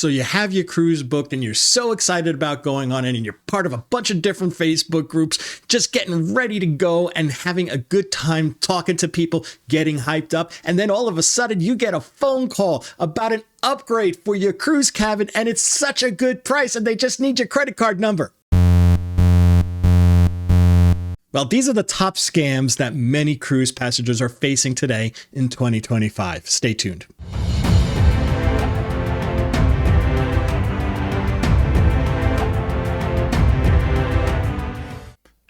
So you have your cruise booked and you're so excited about going on it, and you're part of a bunch of different Facebook groups, just getting ready to go and having a good time talking to people, getting hyped up. And then all of a sudden you get a phone call about an upgrade for your cruise cabin, and it's such a good price and they just need your credit card number. Well, these are the top scams that many cruise passengers are facing today in 2025. Stay tuned.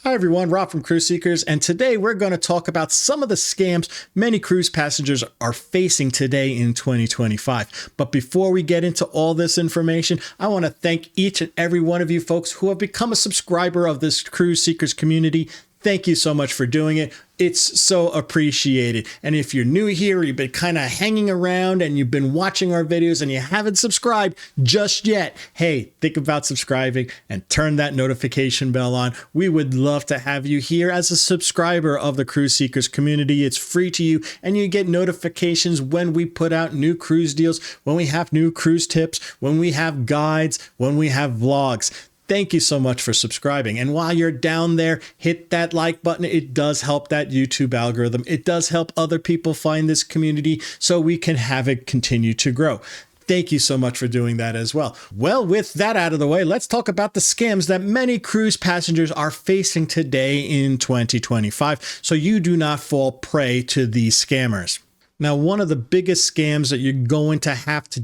Hi everyone, Rob from Cruise Seekers, and today we're going to talk about some of the scams many cruise passengers are facing today in 2025. But before we get into all this information, I want to thank each and every one of you folks who have become a subscriber of this Cruise Seekers community. Thank you so much for doing it. It's so appreciated. And if you're new here, you've been kind of hanging around and you've been watching our videos and you haven't subscribed just yet, hey, think about subscribing and turn that notification bell on. We would love to have you here as a subscriber of the Cruise Seekers community. It's free to you and you get notifications when we put out new cruise deals, when we have new cruise tips, when we have guides, when we have vlogs. Thank you so much for subscribing. And while you're down there, hit that like button. It does help that YouTube algorithm. It does help other people find this community so we can have it continue to grow. Thank you so much for doing that as well. Well, with that out of the way, let's talk about the scams that many cruise passengers are facing today in 2025, so you do not fall prey to these scammers. Now, one of the biggest scams that you're going to have to,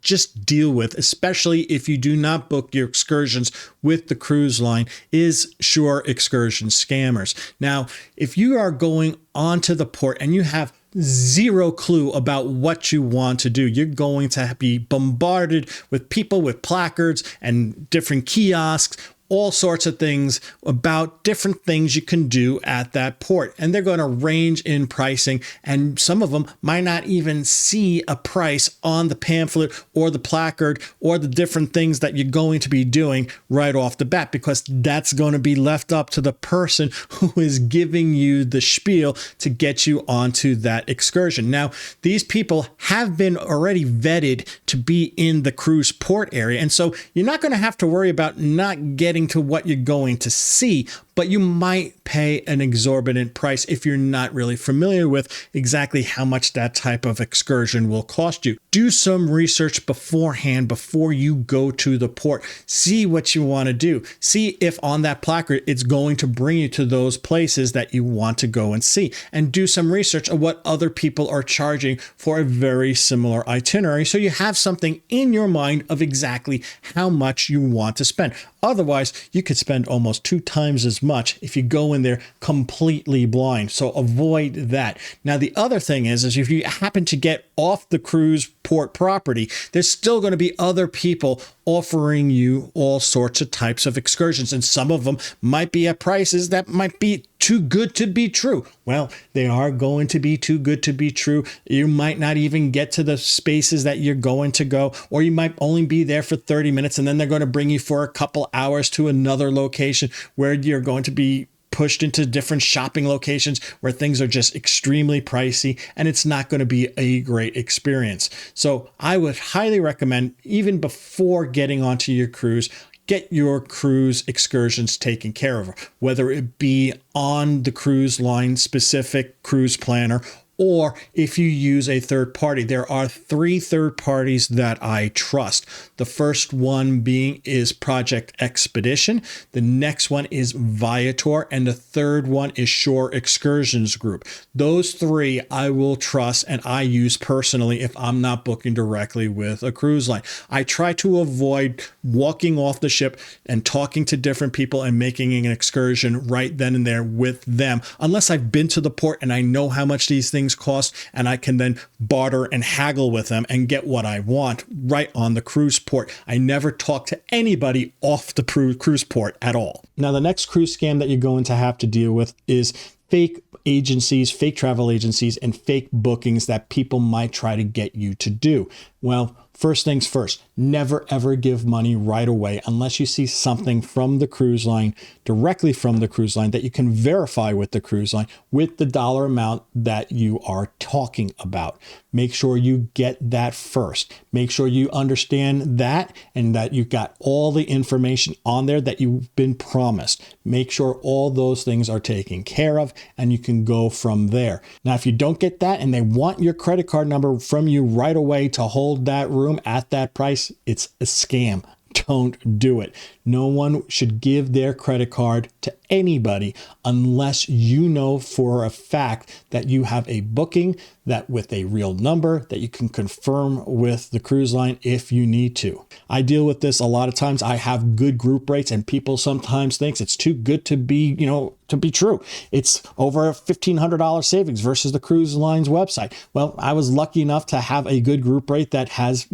just deal with, especially if you do not book your excursions with the cruise line, is shore excursion scammers. Now, if you are going onto the port and you have zero clue about what you want to do, you're going to be bombarded with people with placards and different kiosks, all sorts of things about different things you can do at that port. And they're going to range in pricing. And some of them might not even see a price on the pamphlet or the placard or the different things that you're going to be doing right off the bat, because that's going to be left up to the person who is giving you the spiel to get you onto that excursion. Now, these people have been already vetted to be in the cruise port area. And so you're not going to have to worry about not getting to what you're going to see, but you might pay an exorbitant price if you're not really familiar with exactly how much that type of excursion will cost you. Do some research beforehand before you go to the port. See what you want to do. See if on that placard it's going to bring you to those places that you want to go and see. And do some research on what other people are charging for a very similar itinerary, so you have something in your mind of exactly how much you want to spend. Otherwise, you could spend almost 2 times as much if you go in there completely blind. So avoid that. Now, the other thing is if you happen to get off the cruise port property, there's still going to be other people offering you all sorts of types of excursions. And some of them might be at prices that might be too good to be true. Well, they are going to be too good to be true. You might not even get to the spaces that you're going to go, or you might only be there for 30 minutes and then they're going to bring you for a couple hours to another location where you're going to be pushed into different shopping locations where things are just extremely pricey, and it's not going to be a great experience. So I would highly recommend, even before getting onto your cruise, get your cruise excursions taken care of, whether it be on the cruise line specific cruise planner, or if you use a third party. There are 3 third parties that I trust. The first one being is Project Expedition. The next one is Viator. And the third one is Shore Excursions Group. Those 3 I will trust and I use personally if I'm not booking directly with a cruise line. I try to avoid walking off the ship and talking to different people and making an excursion right then and there with them, unless I've been to the port and I know how much these things cost, and I can then barter and haggle with them and get what I want right on the cruise port. I never talk to anybody off the cruise port at all. Now, the next cruise scam that you're going to have to deal with is fake agencies, fake travel agencies, and fake bookings that people might try to get you to do. Well, First things first, never ever give money right away unless you see something from the cruise line, directly from the cruise line, that you can verify with the cruise line with the dollar amount that you are talking about. Make sure you get that first. Make sure you understand that and that you've got all the information on there that you've been promised. Make sure all those things are taken care of and you can go from there. Now, if you don't get that and they want your credit card number from you right away to hold that room at that price, it's a scam. Don't do it. No one should give their credit card to anybody unless you know for a fact that you have a booking that with a real number that you can confirm with the cruise line if you need to. I deal with this a lot of times. I have good group rates and people sometimes think it's too good to be, to be true. It's over a $1,500 savings versus the cruise line's website. Well, I was lucky enough to have a good group rate that has,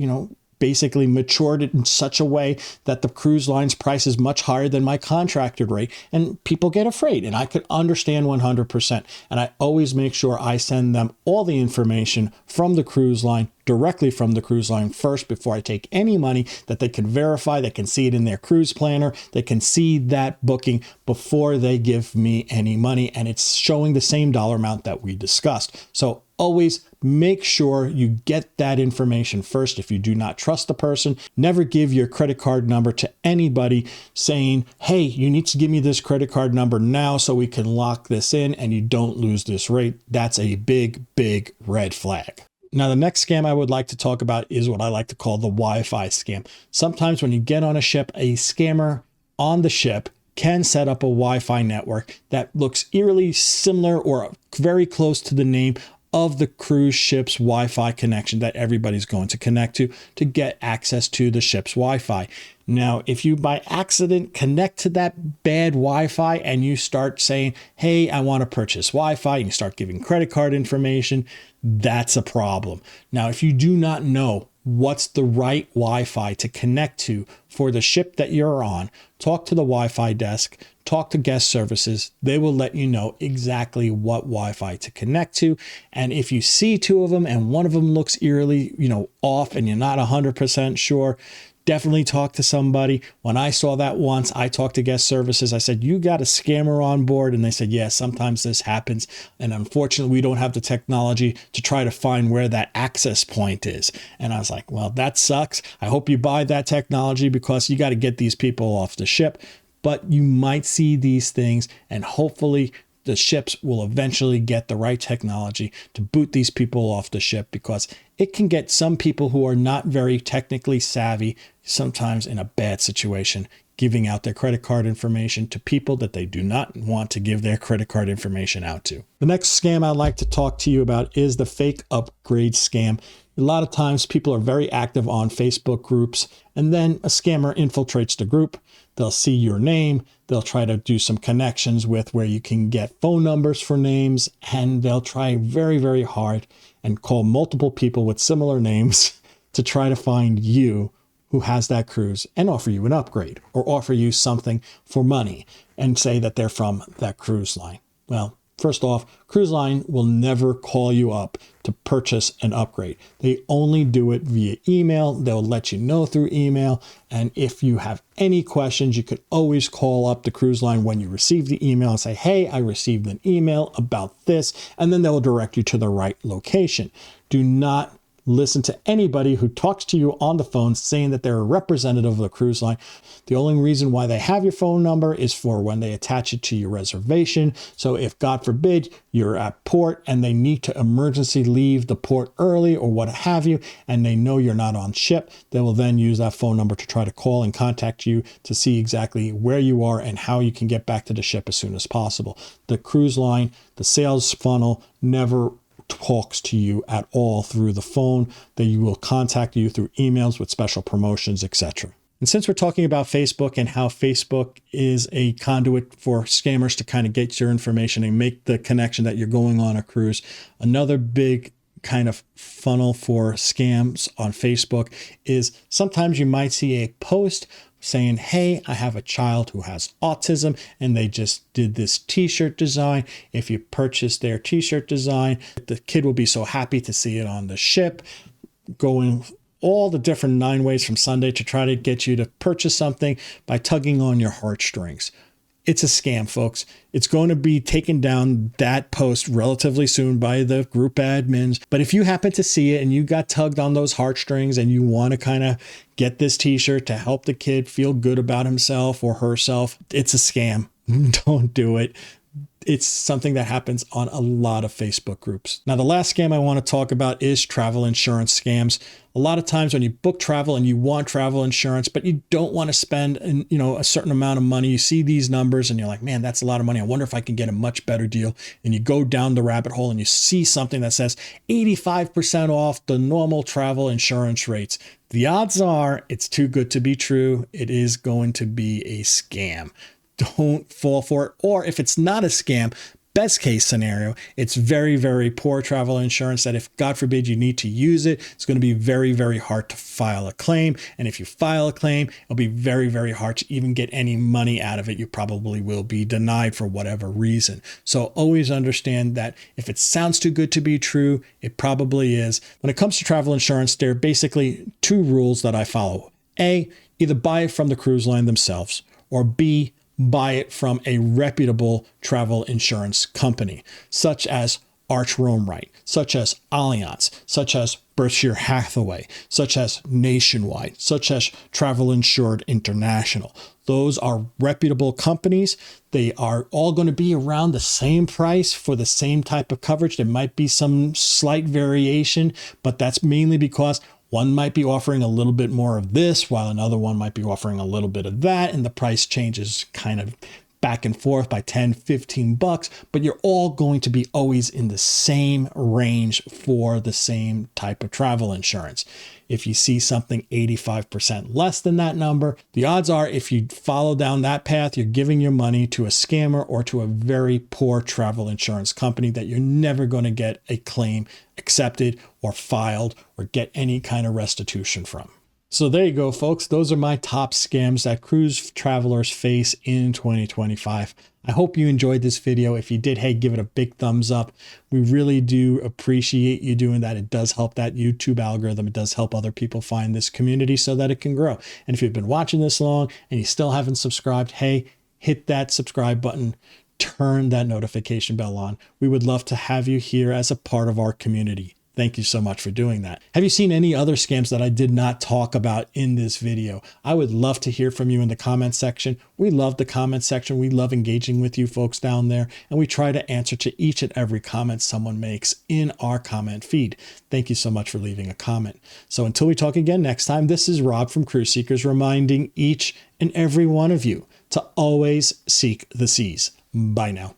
basically matured it in such a way that the cruise line's price is much higher than my contracted rate, and people get afraid, and I could understand 100%. And I always make sure I send them all the information from the cruise line, directly from the cruise line first before I take any money, that they can verify, they can see it in their cruise planner, they can see that booking before they give me any money, and it's showing the same dollar amount that we discussed. So always make sure you get that information first. If you do not trust the person, never give your credit card number to anybody saying, hey, you need to give me this credit card number now so we can lock this in and you don't lose this rate. That's a big, big red flag. Now, the next scam I would like to talk about is what I like to call the Wi-Fi scam. Sometimes when you get on a ship, a scammer on the ship can set up a Wi-Fi network that looks eerily similar or very close to the name of the cruise ship's Wi-Fi connection that everybody's going to connect to get access to the ship's Wi-Fi. Now, if you by accident connect to that bad Wi-Fi and you start saying, hey, I want to purchase Wi-Fi, and you start giving credit card information, that's a problem. Now, if you do not know what's the right Wi-Fi to connect to for the ship that you're on, talk to the Wi-Fi desk, talk to guest services. They will let you know exactly what Wi-Fi to connect to. And if you see two of them and one of them looks eerily, off and you're not 100% sure, definitely talk to somebody. When I saw that once, I talked to guest services. I said, you got a scammer on board? And they said, yeah, sometimes this happens. And unfortunately, we don't have the technology to try to find where that access point is. And I was like, well, that sucks. I hope you buy that technology because you got to get these people off the ship. But you might see these things, and hopefully the ships will eventually get the right technology to boot these people off the ship, because it can get some people who are not very technically savvy sometimes in a bad situation, giving out their credit card information to people that they do not want to give their credit card information out to. The next scam I'd like to talk to you about is the fake upgrade scam. A lot of times people are very active on Facebook groups, and then a scammer infiltrates the group. They'll see your name. They'll try to do some connections with where you can get phone numbers for names, and they'll try very, very hard and call multiple people with similar names to try to find you who has that cruise and offer you an upgrade or offer you something for money and say that they're from that cruise line. Well, first off, cruise line will never call you up to purchase an upgrade. They only do it via email. They'll let you know through email. And if you have any questions, you could always call up the cruise line when you receive the email and say, hey, I received an email about this. And then they'll direct you to the right location. Do not listen to anybody who talks to you on the phone saying that they're a representative of the cruise line. The only reason why they have your phone number is for when they attach it to your reservation. So if, God forbid, you're at port and they need to emergency leave the port early or what have you, and they know you're not on ship, they will then use that phone number to try to call and contact you to see exactly where you are and how you can get back to the ship as soon as possible. The cruise line, the sales funnel never talks to you at all through the phone. They will contact you through emails with special promotions, etc. And since we're talking about Facebook and how Facebook is a conduit for scammers to kind of get your information and make the connection that you're going on a cruise, another big kind of funnel for scams on Facebook is sometimes you might see a post saying, hey, I have a child who has autism and they just did this t-shirt design. If you purchase their t-shirt design, the kid will be so happy to see it on the ship. Going all the different 9 ways from Sunday to try to get you to purchase something by tugging on your heartstrings. It's a scam, folks. It's going to be taken down, that post, relatively soon by the group admins. But if you happen to see it and you got tugged on those heartstrings and you want to kind of get this t-shirt to help the kid feel good about himself or herself, it's a scam. Don't do it. It's something that happens on a lot of Facebook groups. Now, the last scam I want to talk about is travel insurance scams. A lot of times when you book travel and you want travel insurance, but you don't want to spend, a certain amount of money, you see these numbers and you're like, man, that's a lot of money. I wonder if I can get a much better deal. And you go down the rabbit hole and you see something that says 85% off the normal travel insurance rates. The odds are it's too good to be true. It is going to be a scam. Don't fall for it. Or if it's not a scam, best case scenario, it's very, very poor travel insurance that if God forbid you need to use it, it's going to be very, very hard to file a claim. And if you file a claim, it'll be very, very hard to even get any money out of it. You probably will be denied for whatever reason. So always understand that if it sounds too good to be true, it probably is. When it comes to travel insurance, there are basically 2 rules that I follow. A, either buy it from the cruise line themselves, or B, buy it from a reputable travel insurance company, such as Arch Rome Right, such as Allianz, such as Berkshire Hathaway, such as Nationwide, such as Travel Insured International. Those are reputable companies. They are all going to be around the same price for the same type of coverage. There might be some slight variation, but that's mainly because one might be offering a little bit more of this, while another one might be offering a little bit of that, and the price changes kind of back and forth by 10, 15 bucks, but you're all going to be always in the same range for the same type of travel insurance. If you see something 85% less than that number, the odds are if you follow down that path, you're giving your money to a scammer or to a very poor travel insurance company that you're never going to get a claim accepted or filed or get any kind of restitution from. So there you go, folks. Those are my top scams that cruise travelers face in 2025. I hope you enjoyed this video. If you did, hey, give it a big thumbs up. We really do appreciate you doing that. It does help that YouTube algorithm. It does help other people find this community so that it can grow. And if you've been watching this long and you still haven't subscribed, hey, hit that subscribe button. Turn that notification bell on. We would love to have you here as a part of our community. Thank you so much for doing that. Have you seen any other scams that I did not talk about in this video? I would love to hear from you in the comment section. We love the comment section. We love engaging with you folks down there, and we try to answer to each and every comment someone makes in our comment feed. Thank you so much for leaving a comment. So until we talk again next time, this is Rob from Cruise Seekers reminding each and every one of you to always seek the seas. Bye now.